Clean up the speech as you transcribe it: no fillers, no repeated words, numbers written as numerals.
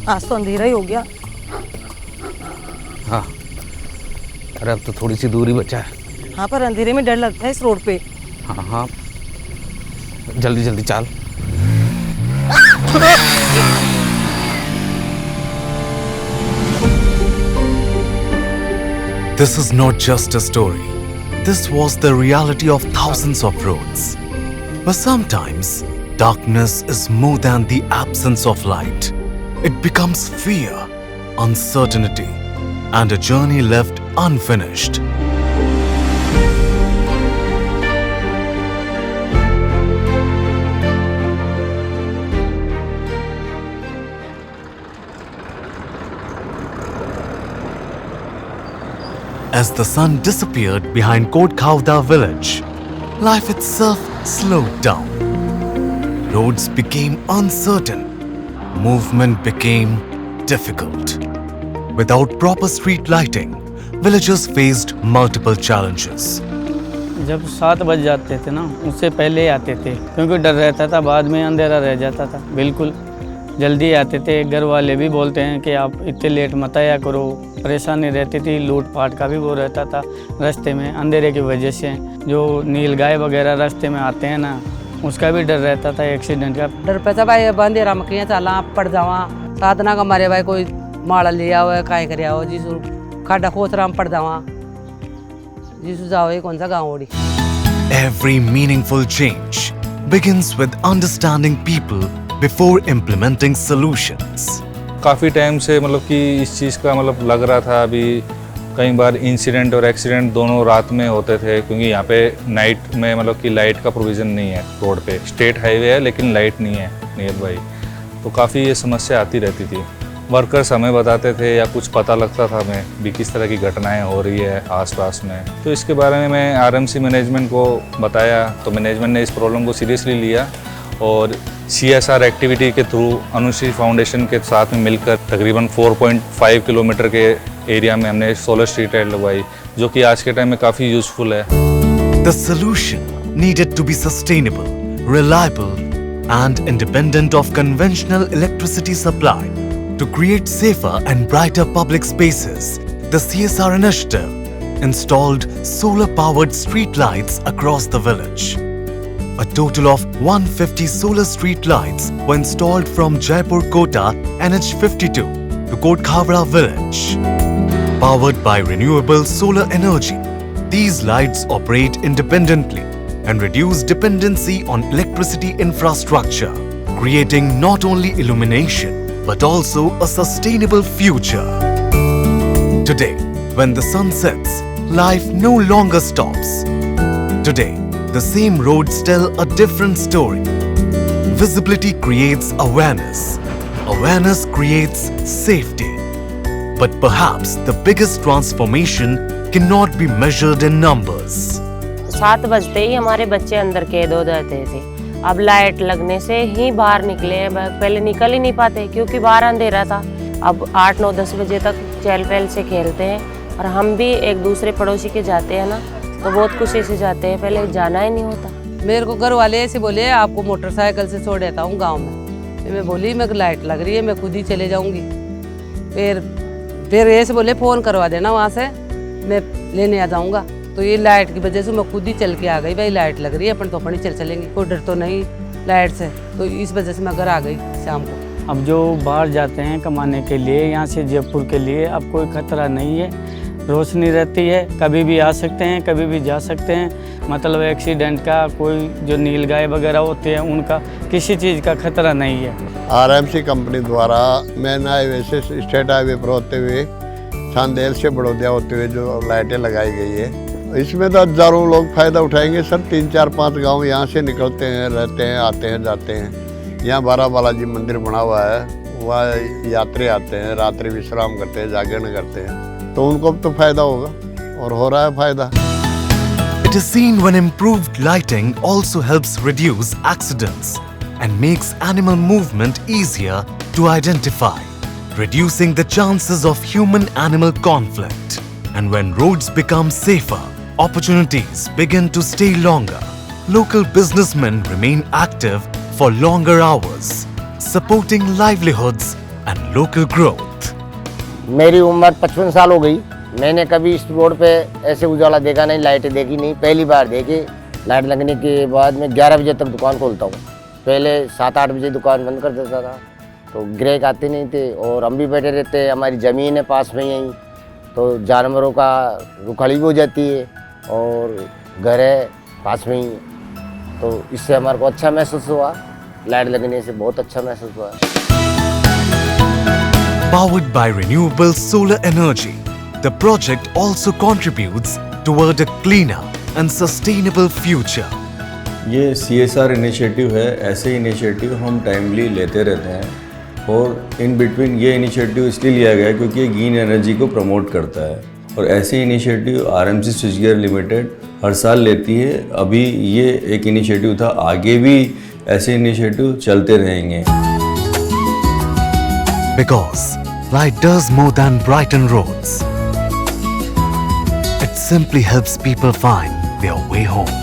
आज तो अंधेरा ही हो गया। हाँ, अरे अब तो थोड़ी सी दूरी बचा है। हाँ, पर अंधेरे में डर लगता है इस रोड पे। हाँ हाँ, जल्दी जल्दी चल। This is not just a story. This was the reality of thousands of roads. But sometimes, darkness is more than the absence of light. It becomes fear, uncertainty, and a journey left unfinished. As the sun disappeared behind Kotkhavda village, life itself slowed down. Roads became uncertain. Movement became difficult. Without proper street lighting, villagers faced multiple challenges. जब 7 बज जाते थे ना, उससे पहले ही आते थे, क्योंकि डर रहता था बाद में अंधेरा रह जाता था। बिल्कुल जल्दी आते थे। घर वाले भी बोलते हैं कि आप इतने लेट मत आया करो। परेशानी रहती थी, लूटपाट का भी वो रहता था रास्ते में अंधेरे की वजह से। जो नीलगाय वगैरह रास्ते में आते हैं ना, उसका भी डर रहता था, एक्सीडेंट का डर पैसा भाई अंधेरा में कहीं चला पड़ जावा साधना का मारे भाई कोई माड़ा लिया हुआ है काय कर हो जिसु खाडा खोतरा में पड़ जावा जिसु जाओ ये कौन सा गाँव ओड़ी। Every meaningful change begins with understanding people before implementing solutions. काफ़ी टाइम से मतलब कि इस चीज़ का मतलब लग रहा था। अभी कई बार इंसिडेंट और एक्सीडेंट दोनों रात में होते थे, क्योंकि यहाँ पे नाइट में मतलब कि लाइट का प्रोविज़न नहीं है रोड पे। स्टेट हाईवे है लेकिन लाइट नहीं है नियर बाई, तो काफ़ी ये समस्या आती रहती थी। वर्कर्स हमें बताते थे या कुछ पता लगता था हमें भी किस तरह की घटनाएं हो रही है आसपास में, तो इसके बारे में मैं आरएमसी मैनेजमेंट को बताया, तो मैनेजमेंट ने इस प्रॉब्लम को सीरियसली लिया और CSR एक्टिविटी के थ्रू अनुश्री फाउंडेशन के साथ में मिलकर तकरीबन 4.5 किलोमीटर के एरिया में हमने सोलर स्ट्रीट लाइट लगवाई, जो कि आज के टाइम में काफ़ी यूजफुल है। The solution needed to be sustainable, reliable, and independent of conventional electricity supply. To create safer and brighter public spaces, the CSR initiative installed solar-powered street lights across the village. A total of 150 solar street lights were installed from Jaipur Kota NH52 to Kotkhavda village. Powered by renewable solar energy, these lights operate independently and reduce dependency on electricity infrastructure, creating not only illumination but also a sustainable future. Today, when the sun sets, life no longer stops. Today, the same roads tell a different story. Visibility creates awareness. Awareness creates safety. But perhaps the biggest transformation cannot be measured in numbers. 7 बजते ही हमारे बच्चे अंदर कैद हो जाते थे। अब light लगने से ही बाहर निकले हैं, पहले निकल ही नहीं पाते क्योंकि बाहर अंधेरा था। अब 8, 9, 10 बजे तक चहल पहल से खेलते हैं और हम भी एक दूसरे पड़ोसी के जाते हैं ना, तो बहुत खुशी से जाते हैं, पहले जाना ही नहीं होता। मेरे को घर वाले ऐसे बोले आपको मोटरसाइकिल से छोड़ देता हूँ गाँव में। फिर मैं बोली मेरे को लाइट लग रही है, मैं खुद ही चले जाऊँगी। फिर ऐसे बोले फ़ोन करवा देना वहाँ से, मैं लेने आ जाऊँगा। तो ये लाइट की वजह से मैं खुद ही चल के आ गई। भाई लाइट लग रही है, अपन तो अपनी चलेंगे, कोई डर तो नहीं लाइट से। तो इस वजह से मैं घर आ गई शाम को। अब जो बाहर जाते हैं कमाने के लिए यहाँ से जयपुर के लिए, अब कोई खतरा नहीं है, रोशनी रहती है, कभी भी आ सकते हैं, कभी भी जा सकते हैं। मतलब एक्सीडेंट का कोई जो नीलगाय वगैरह होते हैं उनका किसी चीज़ का खतरा नहीं है। आरएमसी कंपनी द्वारा मेन हाईवे से स्टेट हाईवे पर होते हुए चांदेल से बड़ौदिया होते हुए जो लाइटें लगाई गई है, इसमें तो हजारों लोग फ़ायदा उठाएंगे सर। 3, 4, 5 गांव यहाँ से निकलते हैं, रहते हैं, आते हैं, जाते हैं। यहाँ बारा बालाजी मंदिर बना हुआ है, वहाँ यात्री आते हैं, रात्रि विश्राम करते हैं, जागरण करते हैं, तो उनको तो फ़ायदा होगा और हो रहा है फ़ायदा। It is seen when improved lighting also helps reduce accidents and makes animal movement easier to identify, reducing the chances of human-animal conflict. And when roads become safer, opportunities begin to stay longer. Local businessmen remain active for longer hours, supporting livelihoods and local growth. मेरी उम्र 55 साल हो गई। मैंने कभी इस road पे ऐसे उजाला देखा नहीं, लाइटें देखी नहीं, पहली बार देखी। लाइट लगने के बाद में 11 बजे तक दुकान खोलता हूँ। पहले 7-8 बजे दुकान बंद कर देता था, तो ग्राहक आते नहीं थे और हम भी बैठे रहते। हमारी ज़मीन है पास में यहीं, तो जानवरों का रुखाली भी हो जाती है और घर है पास में ही, तो इससे हमारे को अच्छा महसूस हुआ। लाइट लगने से बहुत अच्छा महसूस हुआ। Powered by renewable solar energy, the project also contributes toward a cleaner and sustainable future. ये CSR इनिशिएटिव है। ऐसे इनिशिएटिव हम टाइमली लेते रहते हैं और इन बिटवीन ये इनिशिएटिव इसलिए लिया गया है क्योंकि ये ग्रीन एनर्जी को प्रमोट करता है और ऐसे इनिशिएटिव RMC स्विचगियर लिमिटेड हर साल लेती है। अभी ये एक इनिशिएटिव था, आगे भी ऐसे इनिशिएटिव चलते रहेंगे। Because light does more than brighten roads. It simply helps people find their way home.